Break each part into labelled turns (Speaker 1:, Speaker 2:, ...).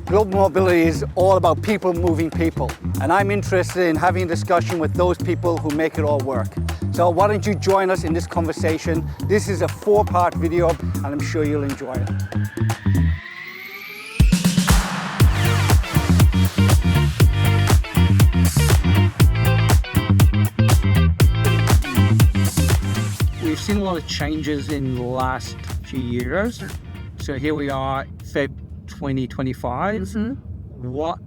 Speaker 1: Global mobility is all about people moving people, and I'm interested in having a discussion with those people who make it all work. So why don't you join us in this conversation? This is a 4-part video, and I'm sure you'll enjoy it.
Speaker 2: We've seen a lot of changes in the last few years. So here we are, Feb 2025.
Speaker 3: Mm-hmm.
Speaker 2: What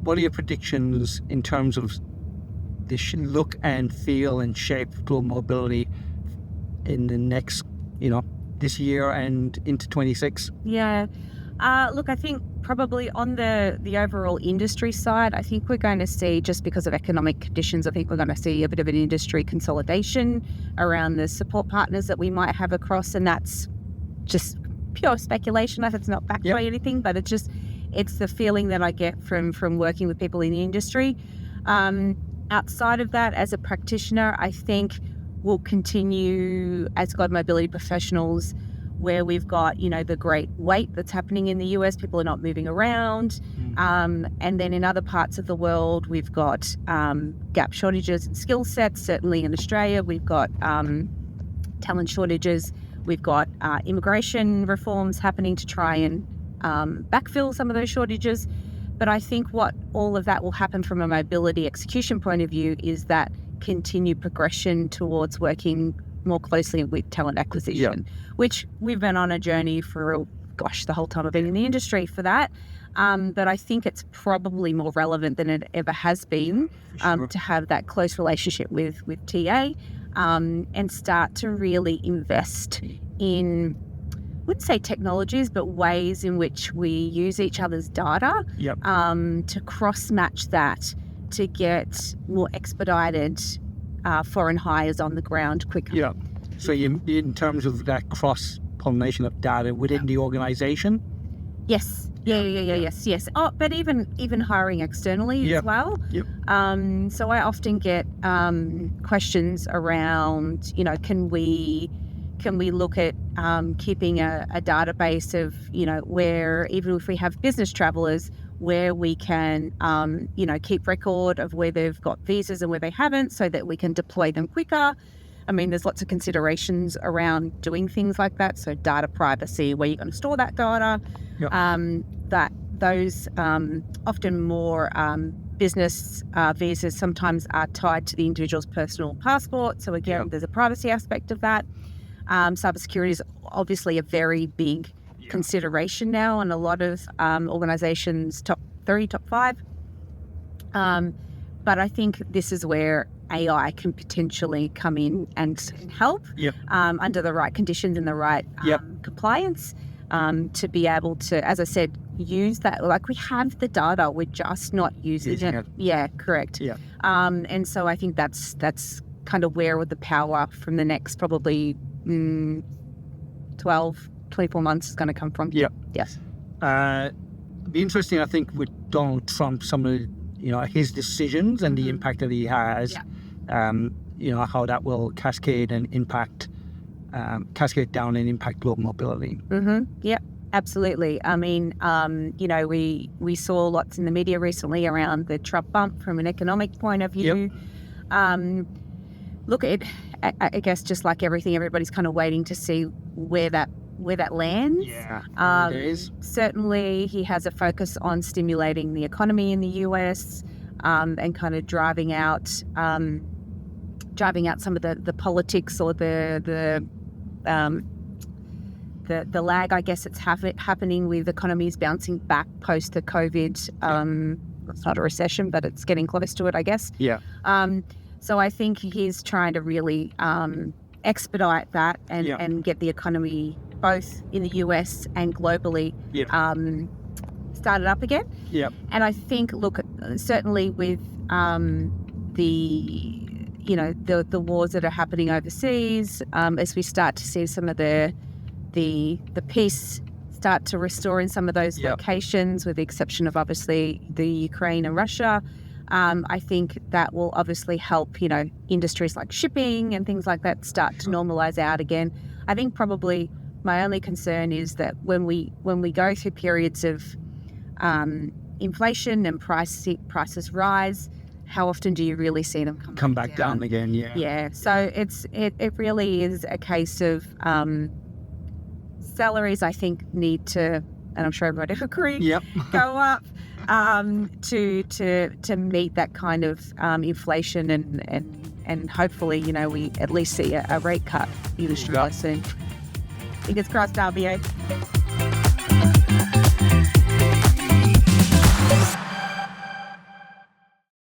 Speaker 2: are your predictions in terms of this look and feel and shape of global mobility in the next, this year and into 26?
Speaker 3: Yeah. Look, I think probably on the overall industry side, I think we're going to see, just because of economic conditions, I think we're going to see a bit of an industry consolidation around the support partners that we might have across, and that's just pure speculation. It's not backed by anything, but it's the feeling that I get from working with people in the industry. Outside of that, as a practitioner, I think we'll continue as global mobility professionals where we've got, the great weight that's happening in the US. People are not moving around. And then in other parts of the world, we've got gap shortages in skill sets. Certainly in Australia, we've got talent shortages. We've got immigration reforms happening to try and backfill some of those shortages. But I think what all of that will happen from a mobility execution point of view is that continued progression towards working more closely with talent acquisition, which we've been on a journey for, the whole time I've been in the industry for that. But I think it's probably more relevant than it ever has been to have that close relationship with TA and start to really invest in, I wouldn't say technologies, but ways in which we use each other's data to cross-match that to get more expedited foreign hires on the ground quicker.
Speaker 2: Yeah. So in terms of that cross-pollination of data within the organization?
Speaker 3: Yes. Yes. Oh, but even hiring externally as well.
Speaker 2: Yep.
Speaker 3: So I often get questions around, can we look at keeping a database of, where, even if we have business travelers, where we can, keep record of where they've got visas and where they haven't, so that we can deploy them quicker. I mean, there's lots of considerations around doing things like that. So data privacy, where you're going to store that data, that those often more business visas sometimes are tied to the individual's personal passport. So again, there's a privacy aspect of that. Cybersecurity is obviously a very big consideration now, and a lot of organizations, top 3, top 5. But I think this is where AI can potentially come in and help under the right conditions and the right compliance to be able to, as I said, use that. Like, we have the data, we're just not using it. Yeah, correct.
Speaker 2: Yeah.
Speaker 3: And so I think that's kind of where the power from the next probably 12, 24 months is going to come from.
Speaker 2: Yeah.
Speaker 3: Yes.
Speaker 2: It'd be interesting, I think, with Donald Trump, some of his decisions and the impact that he has, how that will cascade down and impact global mobility.
Speaker 3: Mm-hmm. Yeah, absolutely. I mean, we saw lots in the media recently around the Trump bump from an economic point of view. Look, I guess just like everything, everybody's kind of waiting to see where that lands.
Speaker 2: Yeah, it is.
Speaker 3: Certainly, he has a focus on stimulating the economy in the US and kind of driving out some of the politics or the lag, I guess, it's happening with economies bouncing back post the COVID. It's not a recession, but it's getting close to it, I guess.
Speaker 2: Yeah.
Speaker 3: So I think he's trying to really expedite that and get the economy, both in the US and globally, started up again.
Speaker 2: Yeah.
Speaker 3: And I think, look, certainly with the wars that are happening overseas, as we start to see some of the peace start to restore in some of those locations, with the exception of obviously the Ukraine and Russia. I think that will obviously help, industries like shipping and things like that start to normalize out again. I think probably my only concern is that when we go through periods of inflation and prices rise, how often do you really see them
Speaker 2: come back down again?
Speaker 3: Yeah. So it really is a case of salaries, I think, need to, and I'm sure everybody will agree, go up to meet that kind of inflation and hopefully, we at least see a rate cut in Australia soon. Fingers crossed, RBA.